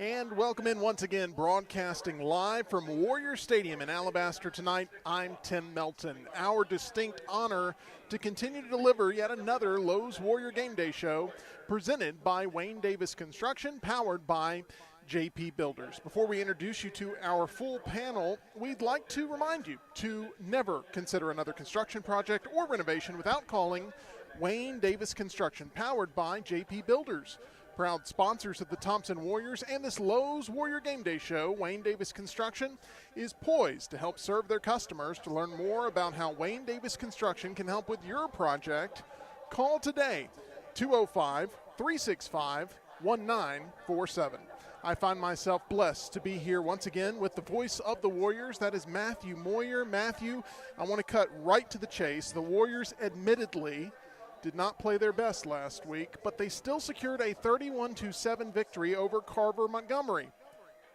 And welcome in once again, broadcasting live from Warrior Stadium in Alabaster tonight. I'm Tim Melton. Our distinct honor to continue to deliver yet another Lowe's Warrior Game Day show presented by Wayne Davis Construction, powered by JP Builders. Before we introduce you to our full panel, we'd like to remind you to never consider another construction project or renovation without calling Wayne Davis Construction, powered by JP Builders. Proud sponsors of the Thompson Warriors and this Lowe's Warrior Game Day show, Wayne Davis Construction is poised to help serve their customers. To learn more about how Wayne Davis Construction can help with your project, call today, 205-365-1947. I find myself blessed to be here once again with the voice of the Warriors. That is Matthew Moyer. Matthew, I want to cut right to the chase. The Warriors admittedly did not play their best last week, but they still secured a 31-7 victory over Carver Montgomery.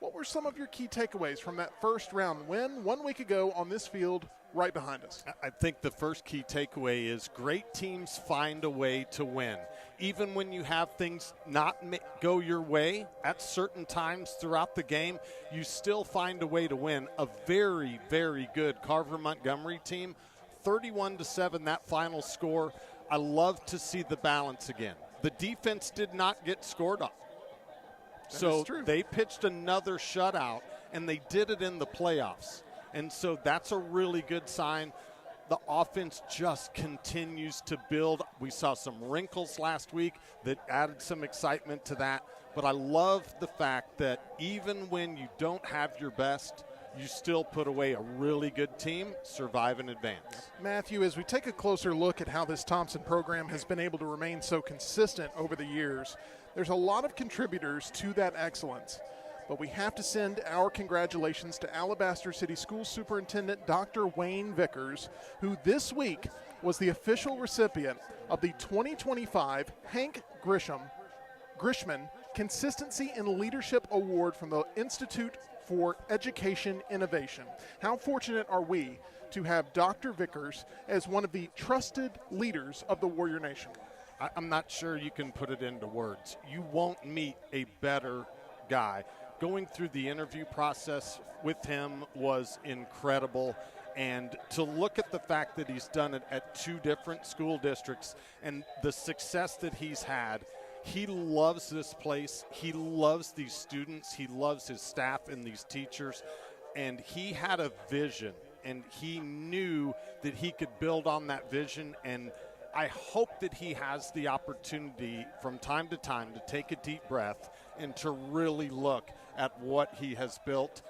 What were some of your key takeaways from that first round win 1 week ago on this field right behind us? I think the first key takeaway is great teams find a way to win. Even when you have things not go your way at certain times throughout the game, you still find a way to win. A very, very good Carver Montgomery team, 31-7, that final score. I love to see the balance again. The defense did not get scored on. So they pitched another shutout, and they did it in the playoffs. And so that's a really good sign. The offense just continues to build. We saw some wrinkles last week that added some excitement to that. But I love the fact that even when you don't have your best, you still put away a really good team, survive and advance. Matthew, as we take a closer look at how this Thompson program has been able to remain so consistent over the years, there's a lot of contributors to that excellence. But we have to send our congratulations to Alabaster City School Superintendent Dr. Wayne Vickers, who this week was the official recipient of the 2025 Hank Grishman Consistency in Leadership Award from the Institute for Education Innovation. How fortunate are we to have Dr. Vickers as one of the trusted leaders of the Warrior Nation? I'm not sure you can put it into words. You won't meet a better guy. Going through the interview process with him was incredible. And to look at the fact that he's done it at two different school districts and the success that he's had, he loves this place. He loves these students. He loves his staff and these teachers. And he had a vision, and he knew that he could build on that vision. And I hope that he has the opportunity from time to time to take a deep breath and to really look at what he has built.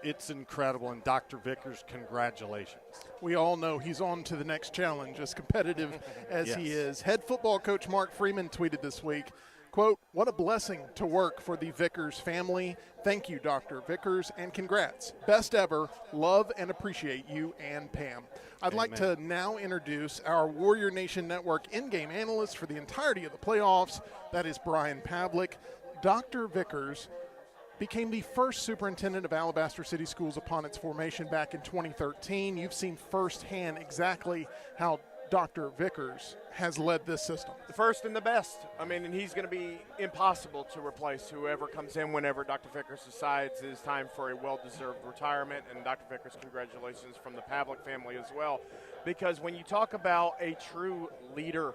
It's incredible. And Dr. Vickers, congratulations. We all know he's on to the next challenge, as competitive as he is. Head football coach Mark Freeman tweeted this week, quote, "What a blessing to work for the Vickers family. Thank you, Dr. Vickers, and congrats. Best ever. Love and appreciate you and Pam." I'd like to now introduce our Warrior Nation Network in-game analyst for the entirety of the playoffs. That is Brian Pavlik. Dr. Vickers became the first superintendent of Alabaster City Schools upon its formation back in 2013. You've seen firsthand exactly how Dr. Vickers has led this system. The first and the best. I mean, and he's going to be impossible to replace whoever comes in whenever Dr. Vickers decides it is time for a well-deserved retirement. And Dr. Vickers, congratulations from the Pavlik family as well. Because when you talk about a true leader,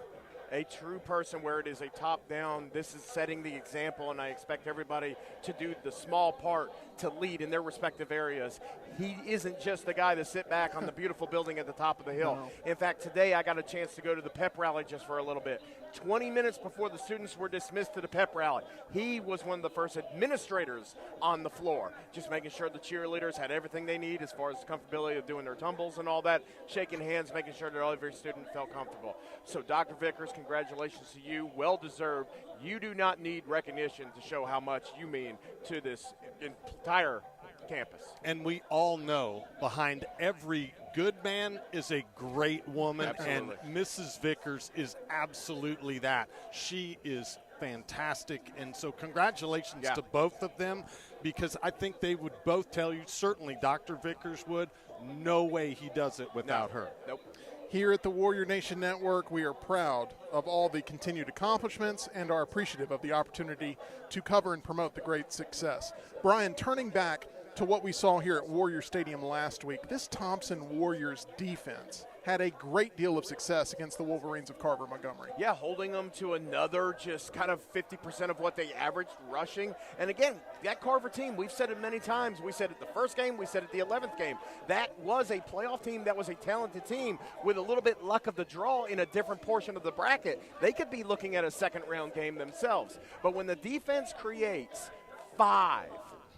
a true person where it is a top-down, this is setting the example, and I expect everybody to do the small part to lead in their respective areas. He isn't just the guy to sit back on the beautiful building at the top of the hill. No. In fact, today I got a chance to go to the pep rally just for a little bit. 20 minutes before the students were dismissed to the pep rally, he was one of the first administrators on the floor, just making sure the cheerleaders had everything they need as far as the comfortability of doing their tumbles and all that, shaking hands, making sure that all of your students felt comfortable. So Dr. Vickers, congratulations to you, well-deserved. You do not need recognition to show how much you mean to this entire campus. And we all know behind every good man is a great woman. Absolutely. And Mrs. Vickers is absolutely that. She is fantastic. And so congratulations to both of them, because I think they would both tell you, certainly Dr. Vickers would, no way he does it without her. Nope. Here at the Warrior Nation Network, we are proud of all the continued accomplishments and are appreciative of the opportunity to cover and promote the great success. Brian, turning back to what we saw here at Warrior Stadium last week, this Thompson Warriors defense had a great deal of success against the Wolverines of Carver Montgomery. Yeah, holding them to another just kind of 50% of what they averaged rushing. And again, that Carver team, we've said it many times. We said it the first game, we said it the 11th game. That was a playoff team, that was a talented team with a little bit luck of the draw in a different portion of the bracket. They could be looking at a second round game themselves. But when the defense creates 5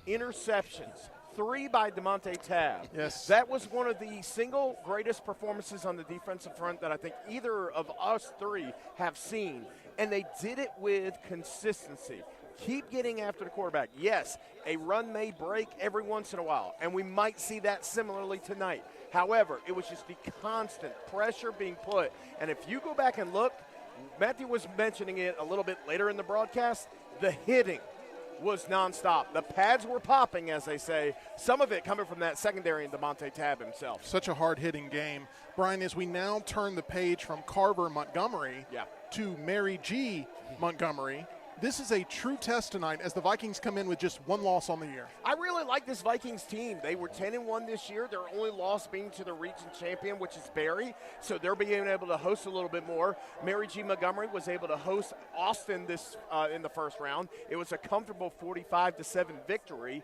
interceptions, 3 by DeMonte Tab. Yes. That was one of the single greatest performances on the defensive front that I think either of us 3 have seen. And they did it with consistency. Keep getting after the quarterback. Yes, a run may break every once in a while, and we might see that similarly tonight. However, it was just the constant pressure being put. And if you go back and look, Matthew was mentioning it a little bit later in the broadcast, the hitting was nonstop. The pads were popping, as they say, some of it coming from that secondary and DeMonte Tab himself. Such a hard-hitting game. Brian, as we now turn the page from Carver Montgomery to Mary G. Montgomery, this is a true test tonight as the Vikings come in with just 1 loss on the year. I really like this Vikings team. They were 10-1 this year. Their only loss being to the region champion, which is Barry. So they're being able to host a little bit more. Mary G. Montgomery was able to host Austin this in the first round. It was a comfortable 45-7 victory.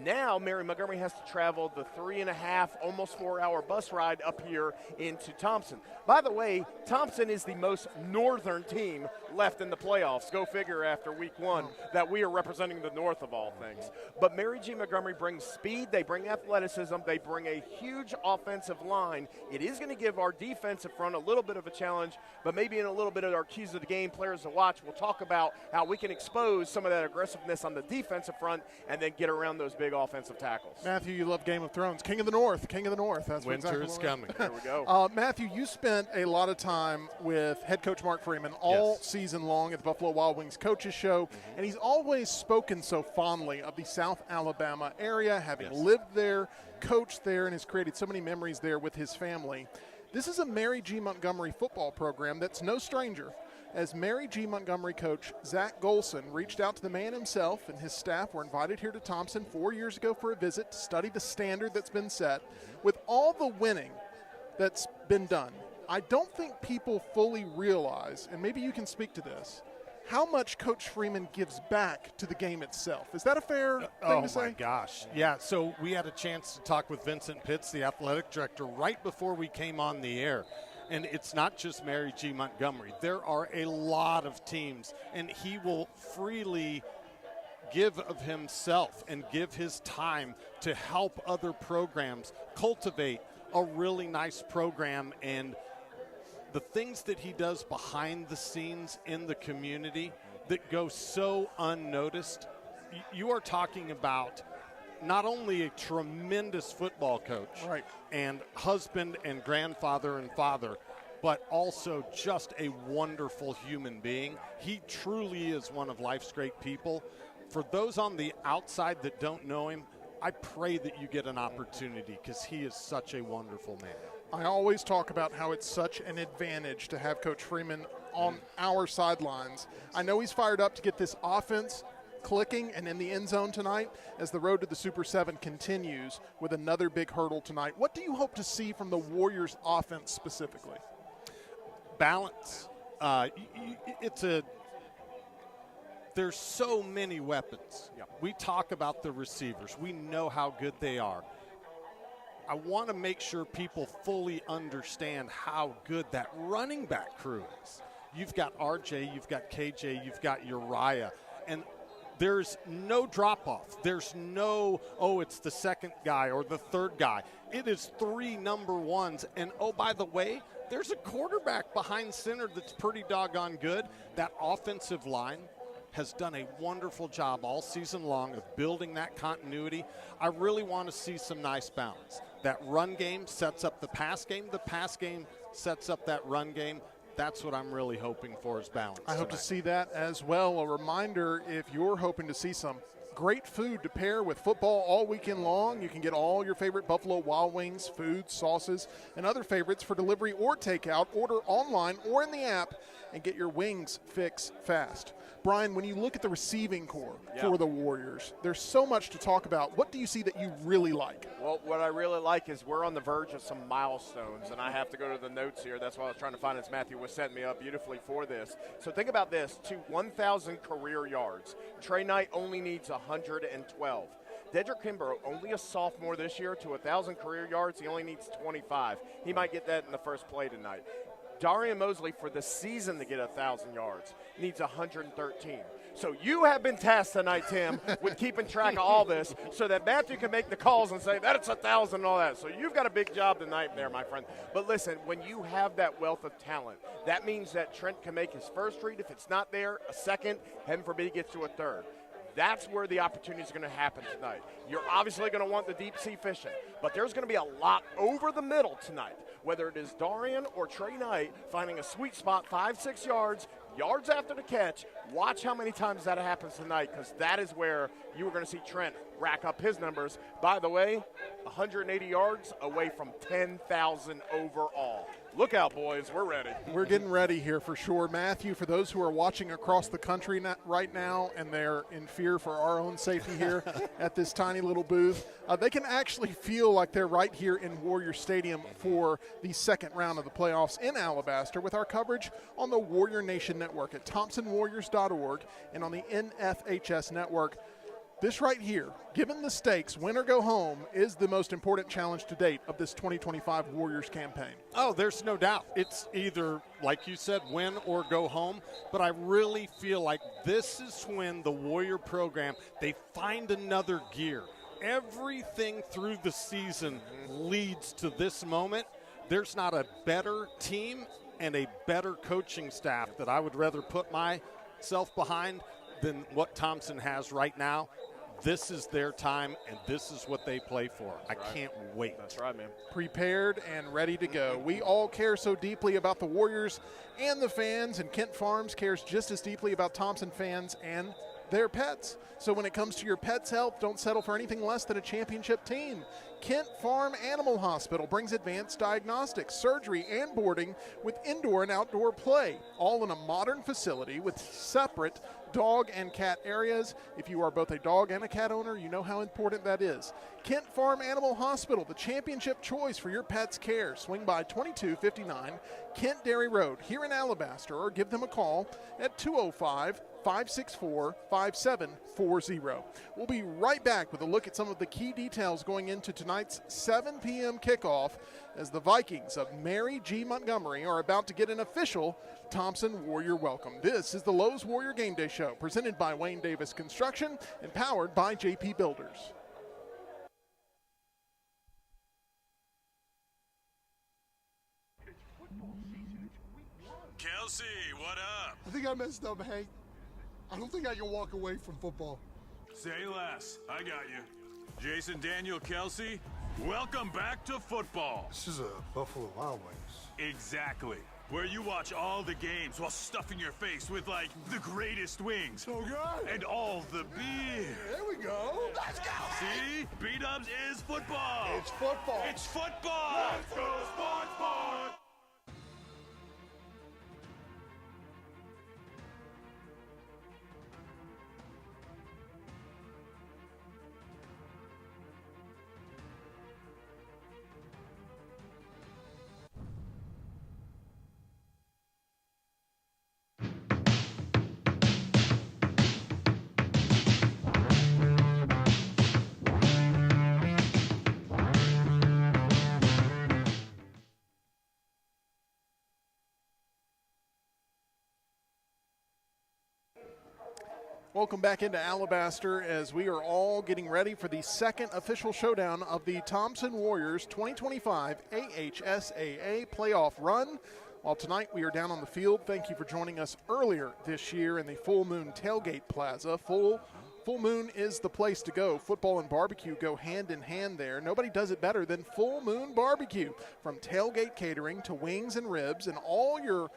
Now Mary Montgomery has to travel the 3.5, almost 4-hour bus ride up here into Thompson. By the way, Thompson is the most northern team left in the playoffs. Go figure after week 1 that we are representing the north of all things. But Mary G. Montgomery brings speed. They bring athleticism. They bring a huge offensive line. It is going to give our defensive front a little bit of a challenge, but maybe in a little bit of our keys of the game, players to watch, we'll talk about how we can expose some of that aggressiveness on the defensive front and then get around those big offensive tackles. Matthew, you love Game of Thrones. King of the North. King of the North. That's Winter is coming. There we go. Matthew, you spent a lot of time with head coach Mark Freeman all season long at the Buffalo Wild Wings Coaches Show, and he's always spoken so fondly of the South Alabama area, having lived there, coached there, and has created so many memories there with his family. This is a Mary G. Montgomery football program that's no stranger, as Mary G. Montgomery coach Zach Golson reached out to the man himself, and his staff were invited here to Thompson 4 years ago for a visit to study the standard that's been set. With all the winning that's been done, I don't think people fully realize, and maybe you can speak to this, how much Coach Freeman gives back to the game itself. Is that a fair thing to say? Oh, my gosh. Yeah, so we had a chance to talk with Vincent Pitts, the athletic director, right before we came on the air. And it's not just Mary G. Montgomery. There are a lot of teams, and he will freely give of himself and give his time to help other programs cultivate a really nice program. And the things that he does behind the scenes in the community that go so unnoticed, you are talking about not only a tremendous football coach and husband and grandfather and father, but also just a wonderful human being. He truly is one of life's great people. For those on the outside that don't know him, I pray that you get an opportunity because he is such a wonderful man. I always talk about how it's such an advantage to have Coach Freeman on our sidelines. I know he's fired up to get this offense clicking and in the end zone tonight as the road to the Super 7 continues with another big hurdle tonight. What do you hope to see from the Warriors offense specifically? Balance. There's so many weapons. We talk about the receivers. We know how good they are. I want to make sure people fully understand how good that running back crew is. You've got RJ, you've got KJ, you've got Uriah, and there's no drop-off. There's no, it's the second guy or the third guy. It is 3 number ones. And, by the way, there's a quarterback behind center that's pretty doggone good. That offensive line has done a wonderful job all season long of building that continuity. I really want to see some nice balance. That run game sets up the pass game. The pass game sets up that run game. That's what I'm really hoping for is balance. I hope to see that as well. A reminder, if you're hoping to see some great food to pair with football all weekend long. You can get all your favorite Buffalo Wild Wings, foods, sauces, and other favorites for delivery or takeout. Order online or in the app and get your wings fix fast. Brian, when you look at the receiving core for the Warriors, there's so much to talk about. What do you see that you really like? Well, what I really like is we're on the verge of some milestones, and I have to go to the notes here. That's why I was trying to find it. Matthew was setting me up beautifully for this. So think about this, to 1,000 career yards. Trey Knight only needs 112. Dedrick Kimbrough, only a sophomore this year, to 1,000 career yards, he only needs 25. He might get that in the first play tonight. Darian Mosley, for the season to get 1,000 yards, needs 113. So you have been tasked tonight, Tim, with keeping track of all this so that Matthew can make the calls and say that it's 1,000 and all that. So you've got a big job tonight there, my friend. But listen, when you have that wealth of talent, that means that Trent can make his first read. If it's not there, a second, heaven forbid he gets to a third. That's where the opportunity is going to happen tonight. You're obviously going to want the deep sea fishing, but there's going to be a lot over the middle tonight, whether it is Darian or Trey Knight finding a sweet spot 5-6 yards after the catch. Watch how many times that happens tonight, because that is where you are going to see Trent rack up his numbers. By the way, 180 yards away from 10,000 overall. Look out, boys. We're ready. We're getting ready here for sure. Matthew, for those who are watching across the country right now and they're in fear for our own safety here at this tiny little booth, they can actually feel like they're right here in Warrior Stadium for the second round of the playoffs in Alabaster with our coverage on the Warrior Nation Network at ThompsonWarriors.org and on the NFHS Network. This right here, given the stakes, win or go home, is the most important challenge to date of this 2025 Warriors campaign. Oh, there's no doubt. It's either, like you said, win or go home. But I really feel like this is when the Warrior program, they find another gear. Everything through the season leads to this moment. There's not a better team and a better coaching staff that I would rather put myself behind than what Thompson has right now. This is their time, and this is what they play for. I can't wait. That's right, man. Prepared and ready to go. We all care so deeply about the Warriors and the fans, and Kent Farms cares just as deeply about Thompson fans and their pets. So when it comes to your pet's health, don't settle for anything less than a championship team. Kent Farm Animal Hospital brings advanced diagnostics, surgery, and boarding with indoor and outdoor play, all in a modern facility with separate dog and cat areas. If you are both a dog and a cat owner, you know how important that is. Kent Farm Animal Hospital, the championship choice for your pet's care. Swing by 2259 Kent Dairy Road here in Alabaster, or give them a call at 205-564-5740. We'll be right back with a look at some of the key details going into tonight's 7 p.m. kickoff as the Vikings of Mary G. Montgomery are about to get an official Thompson Warrior welcome. This is the Lowe's Warrior Game Day Show, presented by Wayne Davis Construction and powered by JP Builders. Kelsey, what up? I think I messed up, Hank. I don't think I can walk away from football. Say less. I got you. Jason Daniel Kelsey, welcome back to football. This is a Buffalo Wild Wings. Exactly. Where you watch all the games while stuffing your face with, like, the greatest wings. So good. And all the beer. There we go. Let's go. See? B-Dubs is football. It's football. It's football. Let's go, Sports Bar. Welcome back into Alabaster as we are all getting ready for the second official showdown of the Thompson Warriors 2025 AHSAA Playoff Run. While tonight we are down on the field, thank you for joining us earlier this year in the Full Moon Tailgate Plaza. Full Moon is the place to go. Football and barbecue go hand in hand there. Nobody does it better than Full Moon Barbecue. From tailgate catering to wings and ribs and all your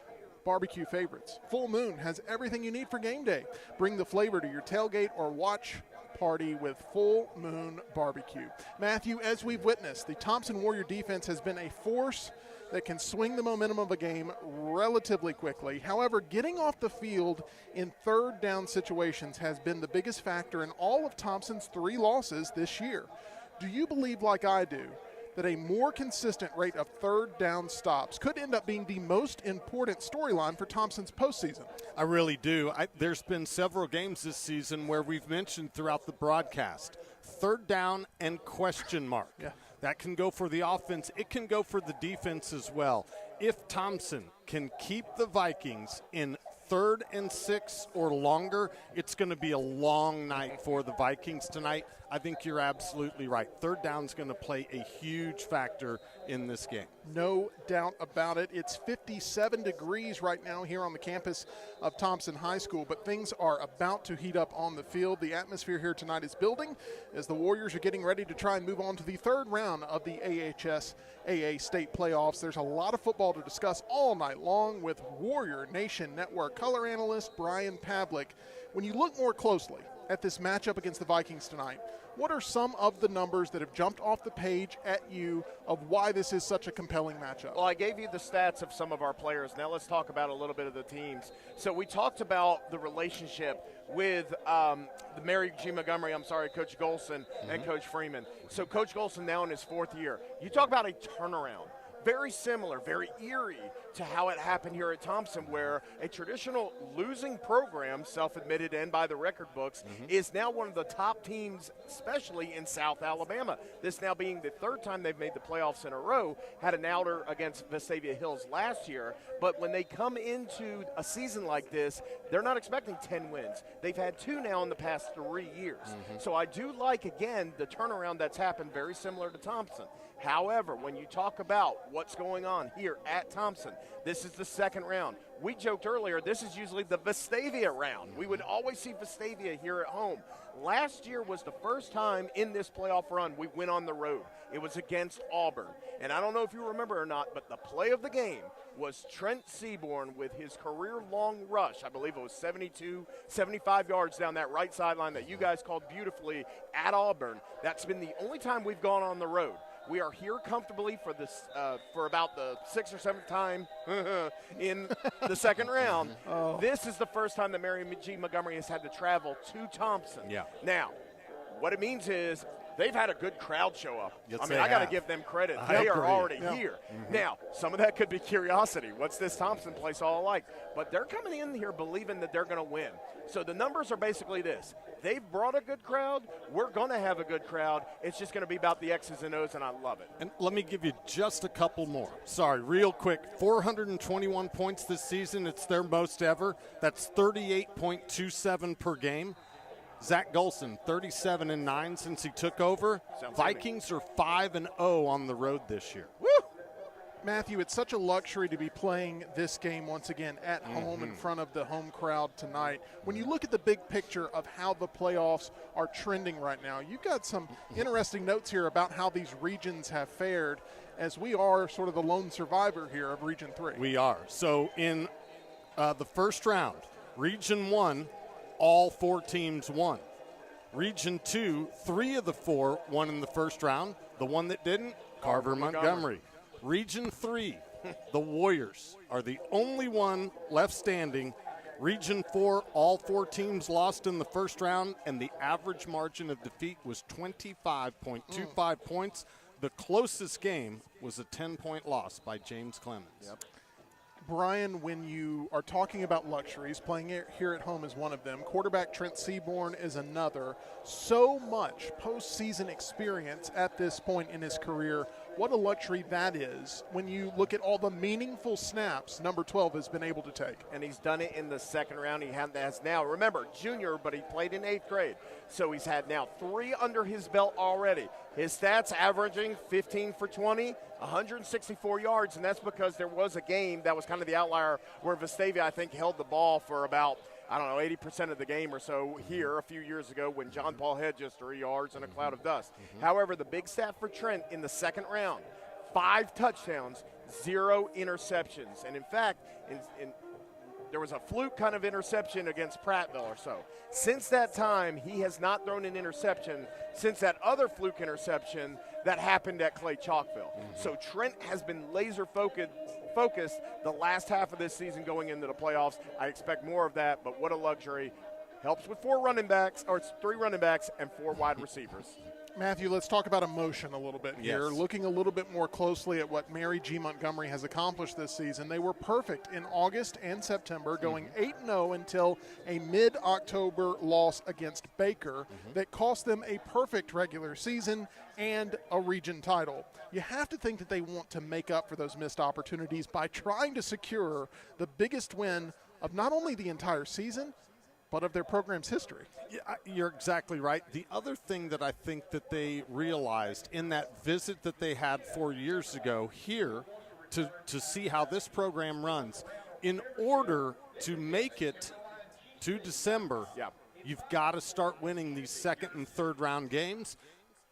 barbecue favorites, Full Moon has everything you need for game day. Bring the flavor to your tailgate or watch party with Full Moon Barbecue. Matthew, as we've witnessed, the Thompson Warrior defense has been a force that can swing the momentum of a game relatively quickly. However, getting off the field in third down situations has been the biggest factor in all of Thompson's 3 losses this year. Do you believe, like I do, that a more consistent rate of third down stops could end up being the most important storyline for Thompson's postseason? I really do. There's been several games this season where we've mentioned throughout the broadcast, third down and question mark. Yeah. That can go for the offense. It can go for the defense as well. If Thompson can keep the Vikings in 3rd and 6 or longer, it's going to be a long night for the Vikings tonight. I think you're absolutely right. Third down is going to play a huge factor in this game. No doubt about it. It's 57 degrees right now here on the campus of Thompson High School, but things are about to heat up on the field. The atmosphere here tonight is building as the Warriors are getting ready to try and move on to the 3rd round of the AHSAA State Playoffs. There's a lot of football to discuss all night long with Warrior Nation Network color analyst Brian Pavlik. When you look more closely at this matchup against the Vikings tonight, what are some of the numbers that have jumped off the page at you of why this is such a compelling matchup? Well, I gave you the stats of some of our players. Now let's talk about a little bit of the teams. So we talked about the relationship with the Mary G. Montgomery, Coach Golson and Coach Freeman. So Coach Golson now in his 4th year. You talk about a turnaround. Very similar, very eerie to how it happened here at Thompson, where a traditional losing program, self-admitted and by the record books, is now one of the top teams, especially in South Alabama. This now being the 3rd time they've made the playoffs in a row, had an outer against Vestavia Hills last year. But when they come into a season like this, they're not expecting 10 wins. They've had 2 now in the past 3 years. So I do like, again, the turnaround that's happened, very similar to Thompson. However, when you talk about what's going on here at Thompson, this is the 2nd round. We joked earlier, this is usually the Vestavia round. We would always see Vestavia here at home. Last year was the first time in this playoff run we went on the road. It was against Auburn. And I don't know if you remember or not, but the play of the game was Trent Seaborn with his career-long rush. I believe it was 72, 75 yards down that right sideline that you guys called beautifully at Auburn. That's been the only time we've gone on the road. We are here comfortably for this for about the 6th or 7th time in the 2nd round. This is the first time that Mary G. Montgomery has had to travel to Thompson. Yeah. Now, what it means is they've had a good crowd show up. Yes, I mean, I got to give them credit. They are already here. Now, some of that could be curiosity. What's this Thompson place all like? But they're coming in here believing that they're going to win. So the numbers are basically this. They've brought a good crowd. We're going to have a good crowd. It's just going to be about the X's and O's, and I love it. And let me give you just a couple more. Sorry, real quick. 421 points this season. It's their most ever. That's 38.27 per game. Zach Golson, 37-9 since he took over. Vikings are 5-0 on the road this year. Woo! Matthew, it's such a luxury to be playing this game once again at home in front of the home crowd tonight. When you look at the big picture of how the playoffs are trending right now, you've got some interesting notes here about how these regions have fared, as we are sort of the lone survivor here of Region 3. We are. So in the first round, Region 1, all 4 teams won. Region 2, 3 of the 4 won in the first round. The one that didn't, Carver Montgomery. Region 3, the Warriors are the only one left standing. Region 4, all 4 teams lost in the first round, and the average margin of defeat was 25.25 points. The closest game was a 10-point loss by James Clemens. Yep. Brian, when you are talking about luxuries, playing here at home is one of them. Quarterback Trent Seaborn is another. So much postseason experience at this point in his career. What a luxury that is when you look at all the meaningful snaps number 12 has been able to take. And he's done it in the 2nd round. He has now, remember, junior, but he played in 8th grade. So he's had now 3 under his belt already. His stats averaging 15 for 20, 164 yards, and that's because there was a game that was kind of the outlier where Vestavia, I think, held the ball for about, 80% of the game or so here a few years ago when John Paul had just 3 yards and a cloud of dust. However, the big stat for Trent in the 2nd round, 5 touchdowns, 0 interceptions. And in fact, There was a fluke kind of interception against Prattville or so. Since that time, he has not thrown an interception since that other fluke interception that happened at Clay Chalkville. So Trent has been laser focused the last half of this season going into the playoffs. I expect more of that, but what a luxury. Helps with 3 running backs and 4 wide receivers. Matthew, let's talk about emotion a little bit here. Yes. Looking a little bit more closely at what Mary G. Montgomery has accomplished this season. They were perfect in August and September, going 8-0 until a mid-October loss against Baker that cost them a perfect regular season and a region title. You have to think that they want to make up for those missed opportunities by trying to secure the biggest win of not only the entire season, but of their program's history. Yeah, you're exactly right. The other thing that I think that they realized in that visit that they had 4 years ago here to see how this program runs, in order to make it to December, you've got to start winning these second and third round games.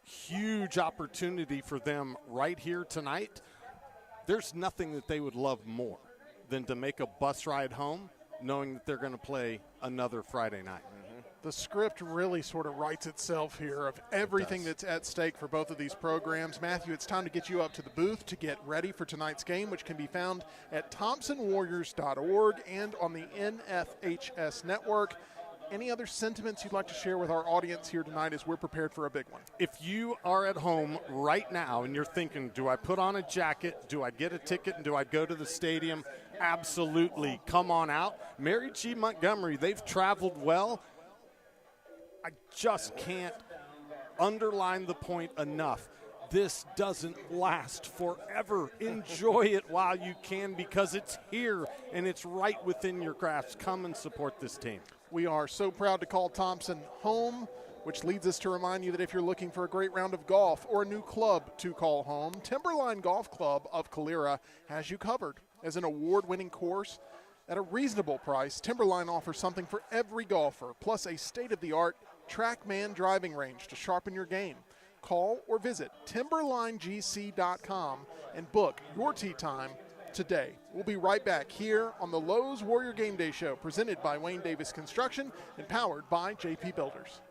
Huge opportunity for them right here tonight. There's nothing that they would love more than to make a bus ride home knowing that they're going to play another Friday night. The script really sort of writes itself here of everything that's at stake for both of these programs. Matthew, it's time to get you up to the booth to get ready for tonight's game, which can be found at thompsonwarriors.org and on the NFHS network. Any other sentiments you'd like to share with our audience here tonight as we're prepared for a big one? If you are at home right now and you're thinking, do I put on a jacket, do I get a ticket, and do I go to the stadium? Absolutely. Come on out. Mary G. Montgomery, they've traveled well. I just can't underline the point enough. This doesn't last forever. Enjoy it while you can because it's here and it's right within your grasp. Come and support this team. We are so proud to call Thompson home, which leads us to remind you that if you're looking for a great round of golf or a new club to call home, Timberline Golf Club of Calera has you covered. As an award-winning course at a reasonable price, Timberline offers something for every golfer, plus a state-of-the-art TrackMan driving range to sharpen your game. Call or visit timberlinegc.com and book your tee time today. We'll be right back here on the Lowe's Warrior Game Day Show, presented by Wayne Davis Construction and powered by JP Builders.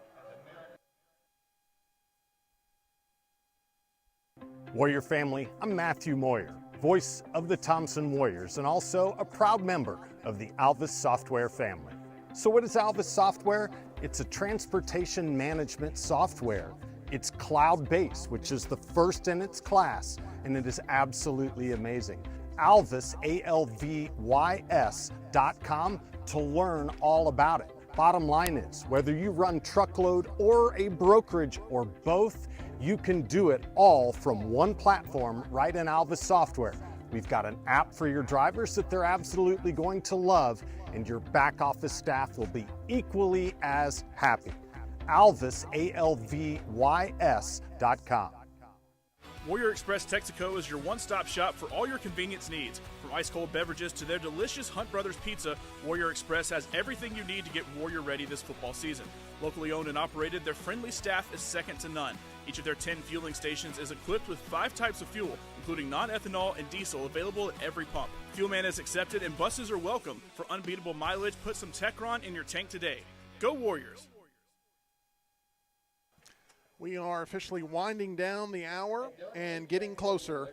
Warrior family, I'm Matthew Moyer, voice of the Thompson Warriors and also a proud member of the Alvis Software family. So what is Alvis Software? It's a transportation management software. It's cloud-based, which is the first in its class, and it is absolutely amazing. Alvis, ALVYS.com to learn all about it. Bottom line is, whether you run truckload or a brokerage or both, you can do it all from one platform right in Alvis Software. We've got an app for your drivers that they're absolutely going to love, and your back office staff will be equally as happy. Alvis, ALVYS.com. Warrior Express Texaco is your one-stop shop for all your convenience needs. From ice-cold beverages to their delicious Hunt Brothers Pizza, Warrior Express has everything you need to get Warrior ready this football season. Locally owned and operated, their friendly staff is second to none. Each of their 10 fueling stations is equipped with 5 types of fuel, including non-ethanol and diesel, available at every pump. Fuelman is accepted and buses are welcome. For unbeatable mileage, put some Techron in your tank today. Go Warriors! We are officially winding down the hour and getting closer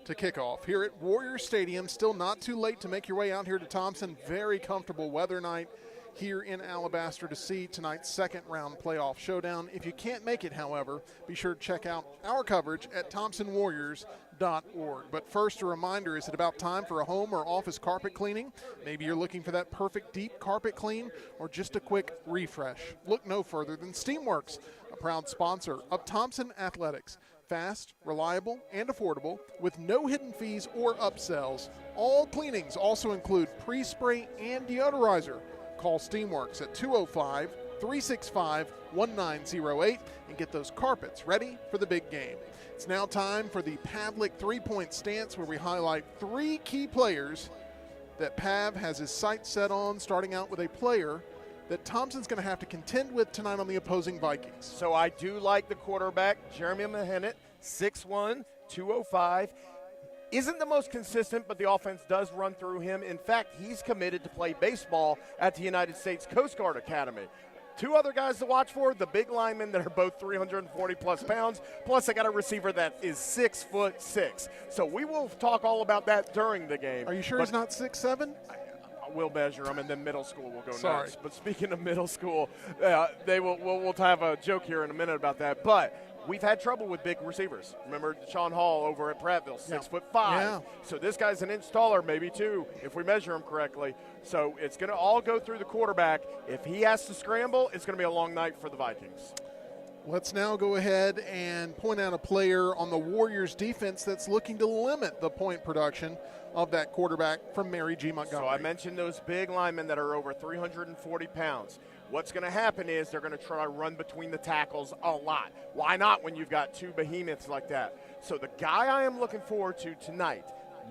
to kickoff. Here at Warrior Stadium, still not too late to make your way out here to Thompson. Very comfortable weather night here in Alabaster to see tonight's second round playoff showdown. If you can't make it, however, be sure to check out our coverage at thompsonwarriors.org. But first, a reminder, is it about time for a home or office carpet cleaning? Maybe you're looking for that perfect deep carpet clean or just a quick refresh. Look no further than Steamworks, a proud sponsor of Thompson Athletics. Fast, reliable, and affordable with no hidden fees or upsells. All cleanings also include pre-spray and deodorizer. Call Steamworks at 205-365-1908 and get those carpets ready for the big game. It's now time for the Pavlik three-point stance, where we highlight 3 key players that Pav has his sights set on, starting out with a player that Thompson's going to have to contend with tonight on the opposing Vikings. So I do like the quarterback, Jeremy Mahennet, 6'1", 205. isn't the most consistent, but the offense does run through him. In fact, he's committed to play baseball at the United States Coast Guard Academy. Two other guys to watch for, the big linemen that are both 340-plus pounds, plus I got a receiver that is 6'6". So we will talk all about that during the game. Are you sure he's not 6'7"? We'll measure them, and then middle school will go Sorry. next. But speaking of middle school, we'll have a joke here in a minute about that. But we've had trouble with big receivers. Remember Sean Hall over at Prattville, 6'5". Yeah. So this guy's an inch taller, maybe two, if we measure him correctly. So it's going to all go through the quarterback. If he has to scramble, it's going to be a long night for the Vikings. Let's now go ahead and point out a player on the Warriors defense that's looking to limit the point production of that quarterback from Mary G. Montgomery. So I mentioned those big linemen that are over 340 pounds. What's going to happen is they're going to try to run between the tackles a lot. Why not when you've got two behemoths like that? So the guy I am looking forward to tonight,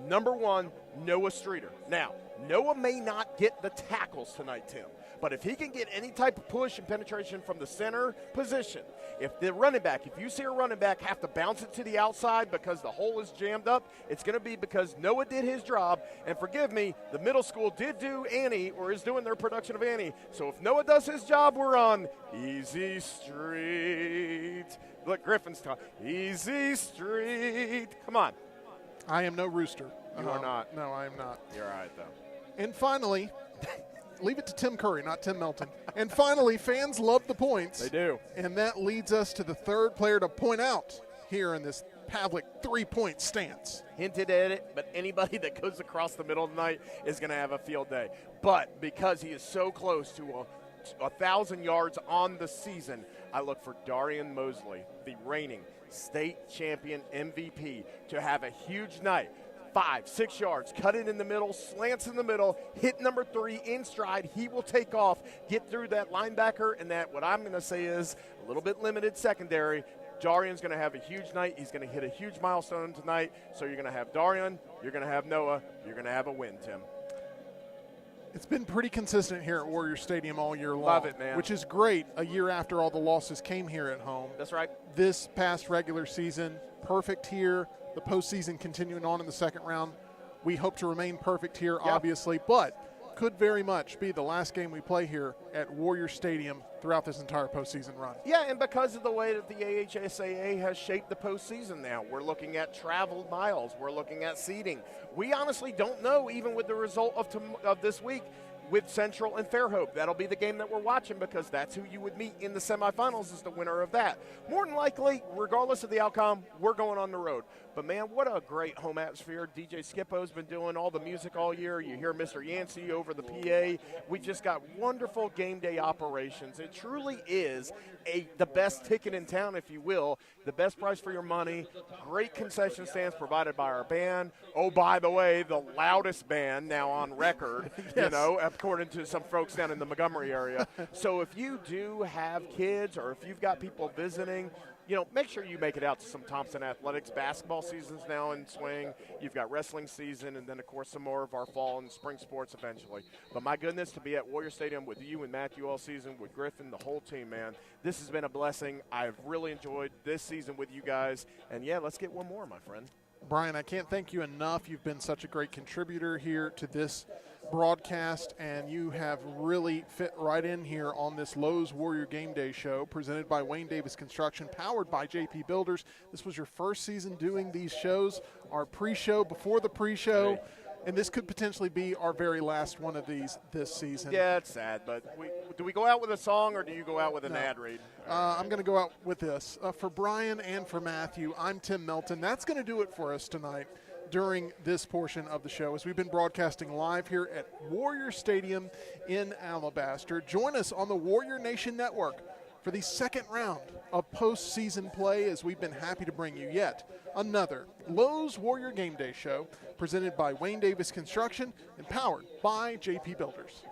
number one, Noah Streeter. Now, Noah may not get the tackles tonight, Tim, but if he can get any type of push and penetration from the center position, if the running back, if you see a running back have to bounce it to the outside because the hole is jammed up, it's going to be because Noah did his job. And forgive me, the middle school did do Annie, or is doing their production of Annie. So if Noah does his job, we're on Easy Street. Look, Griffin's talking. Easy Street. Come on. I am no rooster. You are not. No, I am not. You're all right, though. And finally, leave it to Tim Curry, not Tim Melton. And finally, fans love the points. They do. And that leads us to the third player to point out here in this Pavlik three-point stance. Hinted at it, but anybody that goes across the middle tonight is going to have a field day. But because he is so close to 1,000 yards on the season, I look for Darian Mosley, the reigning state champion MVP, to have a huge night. 5, 6 yards, cut it in the middle, slants in the middle, hit number 3 in stride. He will take off, get through that linebacker, and that what I'm going to say is a little bit limited secondary. Darian's going to have a huge night. He's going to hit a huge milestone tonight. So you're going to have Darian, you're going to have Noah, you're going to have a win, Tim. It's been pretty consistent here at Warrior Stadium all year long. Love it, man. Which is great a year after all the losses came here at home. That's right. This past regular season, perfect here. The postseason continuing on in the second round. We hope to remain perfect here, obviously, but could very much be the last game we play here at Warrior Stadium throughout this entire postseason run. Yeah, and because of the way that the AHSAA has shaped the postseason now, we're looking at traveled miles. We're looking at seeding. We honestly don't know, even with the result of this week, with Central and Fairhope. That'll be the game that we're watching because that's who you would meet in the semifinals is the winner of that. More than likely, regardless of the outcome, we're going on the road. But, man, what a great home atmosphere. DJ Skippo's been doing all the music all year. You hear Mr. Yancey over the PA. We just got wonderful game day operations. It truly is the best ticket in town, if you will, the best price for your money, great concession stands provided by our band. Oh, by the way, the loudest band now on record, Yes. you know, according to some folks down in the Montgomery area. So if you do have kids or if you've got people visiting, you know, make sure you make it out to some Thompson athletics. Basketball season's now in swing. You've got wrestling season and then, of course, some more of our fall and spring sports eventually. But, my goodness, to be at Warrior Stadium with you and Matthew all season, with Griffin, the whole team, man, this has been a blessing. I've really enjoyed this season with you guys. And, yeah, let's get one more, my friend. Brian, I can't thank you enough. You've been such a great contributor here to this broadcast, and you have really fit right in here on this Lowe's Warrior Game Day show presented by Wayne Davis Construction, powered by JP Builders. This was your first season doing these shows, our pre-show before the pre-show, and this could potentially be our very last one of these this season. Yeah, it's sad, but do we go out with a song or do you go out with an ad read? I'm going to go out with this. For Brian and for Matthew, I'm Tim Melton. That's going to do it for us tonight during this portion of the show as we've been broadcasting live here at Warrior Stadium in Alabaster. Join us on the Warrior Nation Network for the second round of postseason play as we've been happy to bring you yet another Lowe's Warrior Game Day show presented by Wayne Davis Construction and powered by JP Builders.